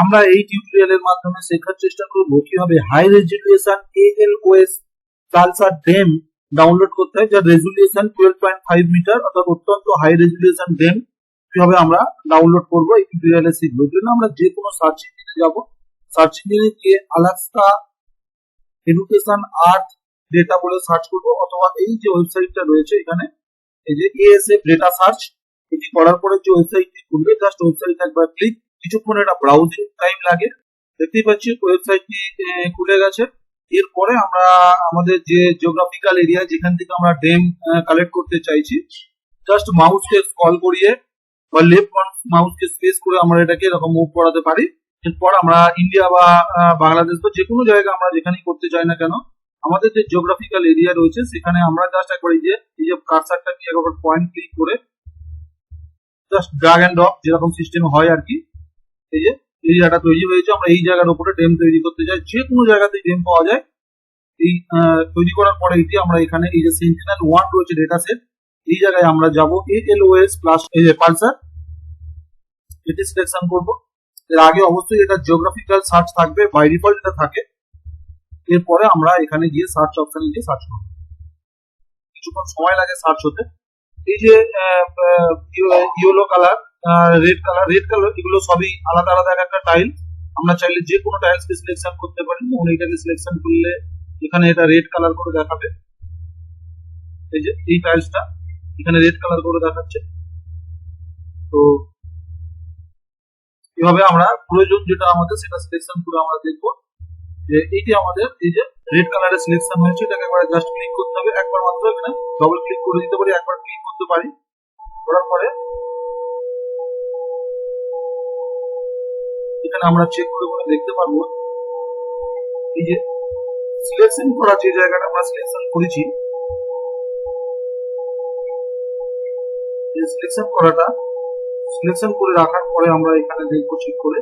আমরা এই টিউটোরিয়ালের মাধ্যমে শেখার চেষ্টা করব কিভাবে high resolution ALOS PALSAR DEM download করতে হয়, যার রেজুলিউশন 12.5 মিটার, অর্থাৎ অত্যন্ত হাই রেজুলিউশন ডেম কিভাবে আমরা ডাউনলোড করব এই টিউটোরিয়ালে শিখবো। এর জন্য আমরা যে কোনো সার্চ ইঞ্জিনে যাব, সার্চ ইঞ্জিনে গিয়ে আলাস্কা এডুকেশন আর্থ ডেটা বলে সার্চ করব, অথবা এই যে ওয়েবসাইটটা রয়েছে এখানে এই যে ASF ডেটা সার্চ, এটি করার পরে যে ওয়েবসাইটটি খুলবে জাস্ট ওয়েবসাইটে একবার ক্লিক, কিছুক্ষণ এটা ব্রাউজিং টাইম লাগে। দেখতেই পাচ্ছি ওয়েবসাইটটি খুলে গেছে। এরপরে আমরা আমাদের যে জিওগ্রাফিক্যাল এরিয়া যেখান থেকে আমরা ডেম কালেক্ট করতে চাইছি, জাস্ট মাউসকে স্ক্রল করিয়ে বা লেফট মাউসকে স্পেস করে আমরা এটাকে এরকম মুভ করাতে পারি। এরপর আমরা ইন্ডিয়া বা বাংলাদেশ বা যে কোনো জায়গা আমরা যেখানেই করতে চাই না কেন, আমাদের যে জিওগ্রাফিক্যাল এরিয়া রয়েছে সেখানে আমরা জাস্ট একবার এই যে কার্সারটা নিয়ে একবার পয়েন্ট ক্লিক করে জাস্ট ড্র্যাগ এন্ড ড্রপ যেরকম সিস্টেম হয় আর কি, এই যে এরিয়াটা তৈরি হয়েছে, আমরা এই জায়গার উপরে ডেম তৈরি করতে চাই। যে কোনো জায়গাতেই ডেম পাওয়া যায়। এই তৈরি করার পরে এটি আমরা এখানে এই যে Sentinel-1 রয়েছে ডেটা সেট, এই জায়গায় আমরা যাব ALOS প্লাস এই যে পালসার, এটি সিলেকশন করব। এর আগে অবশ্যই এটা জিওগ্রাফিক্যাল সার্চ থাকবে, বাই ডিফল্ট এটা থাকে। এরপরে আমরা এখানে গিয়ে সার্চ অপশনে গিয়ে সার্চ করব, কিছুক্ষণ সময় লাগে সার্চ হতে। এই যে ইয়েলো কালার, রেড কালার এগুলো সবই আলাদা আলাদা একটা টাইল। আমরা চাইলে যে কোনো টাইলসকে সিলেকশন করতে পারি, যেমন এইটাকে সিলেকশন করলে এখানে এটা রেড কালার করে দেখাবে। এই যে এই টাইলসটা এখানে রেড কালার করে দেখাচ্ছে। তো এভাবে আমরা প্রয়োজন যেটা আমাদের সেটা সিলেকশন করে আমরা দেখবো যে এইটি আমাদের এই যে রেড কালারের সিলেকশন হয়েছে, এটাকে একবার জাস্ট ক্লিক করতে হবে, একবার মাত্র এখানে ডবল ক্লিক করে দিতে পারি, একবার ক্লিক করতে পারি। করার পরে এখানে আমরা চেক করে করে দেখতে পারবো এই যে সিলেকশন করা যে জায়গাটা আমরা সিলেকশন করেছি, এই সিলেকশন করে রাখার পরে আমরা এখানে দেখবো চেক করে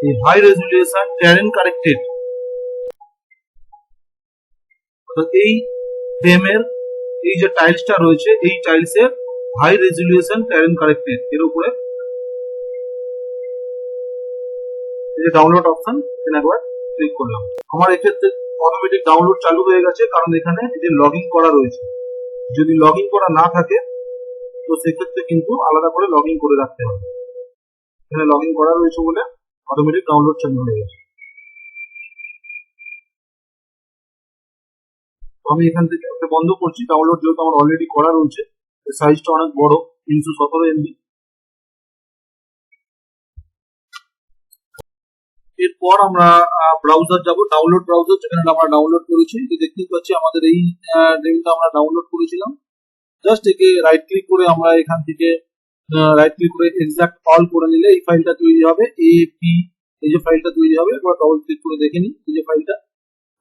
এই হাই রেজুলিউশন টেরেন কারেক্টেড, অর্থাৎ এই ডেমের এই যে টাইলসটা রয়েছে এই টাইলসের হাই রেজুলিউশন টেরেন কারেক্টেড, এর উপরে এই যে ডাউনলোড অপশন এখানে একবার ক্লিক করলাম। আমার এক্ষেত্রে অটোমেটিক ডাউনলোড চালু হয়ে গেছে, কারণ এখানে এই যে লগইন করা রয়েছে। যদি লগইন করা না থাকে তো সেক্ষেত্রে কিন্তু আলাদা করে লগইন করে রাখতে হবে। এখানে লগইন করা রয়েছে বলে অটোমেটিক ডাউনলোড চালু হয়ে গেছে। আমি এখান থেকে বন্ধ করছি, ডাউনলোড যেহেতু আমার অলরেডি করা রয়েছে, সাইজটা অনেক বড়, 317 MB। এরপর আমরা ব্রাউজার যাব, ডাউনলোড ব্রাউজার যেখানে আমরা ডাউনলোড করেছি। দেখতেই পাচ্ছি আমাদের এই ডেমটা আমরা ডাউনলোড করেছিলাম। জাস্ট একে রাইট ক্লিক করে আমরা এখান থেকে রাইট ক্লিক করে এক্সাক্ট অল করে নিলে এই ফাইলটা তৈরি হবে, AP এই যে ফাইলটা তৈরি হবে। একবার ডবল ক্লিক করে দেখে নিই এই যে ফাইলটা,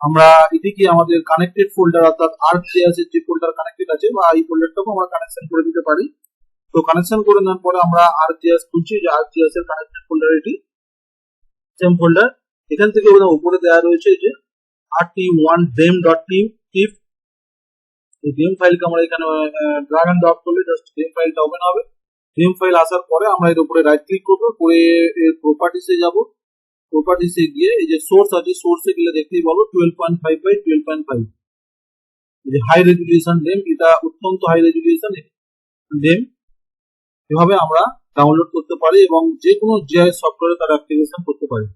আমরা এদিকে আমাদের কানেক্টেড ফোল্ডার অর্থাৎ ArcGIS এর যে ফোল্ডার কানেক্টেড আছে বা এই ফোল্ডারটাও আমরা কানেকশন করে দিতে পারি। তো কানেকশন করে নেওয়ার পরে আমরা ArcGIS খুলছি, যে ArcGIS এর কানেক্টেড ফোল্ডার এটি সেম ফোল্ডার। এখান থেকে উপরে দেওয়া রয়েছে যে rt1dem.tif, এই ডেম ফাইলকে আমরা এখানে ড্র্যাগ এন্ড ড্রপ করলে জাস্ট ডেম ফাইলটা ওপেন হবে। ডেম ফাইল আসার পরে আমরা এর উপরে রাইট ক্লিক করব, করে এর প্রপার্টিসে যাব। প্রপার্টিসে গিয়ে এই যে সোর্স আছে, সোর্সে গেলে দেখতেই পাবো 12.5 বাই 12.5, এই যে হাই রেজুলিউশন ডেম, এটা অত্যন্ত হাই রেজুলিউশন ডেম। এভাবে আমরা ডাউনলোড করতে পারি এবং যে কোনো জিআইএস সফটওয়্যারে তার অ্যাপ্লিকেশন করতে পারি।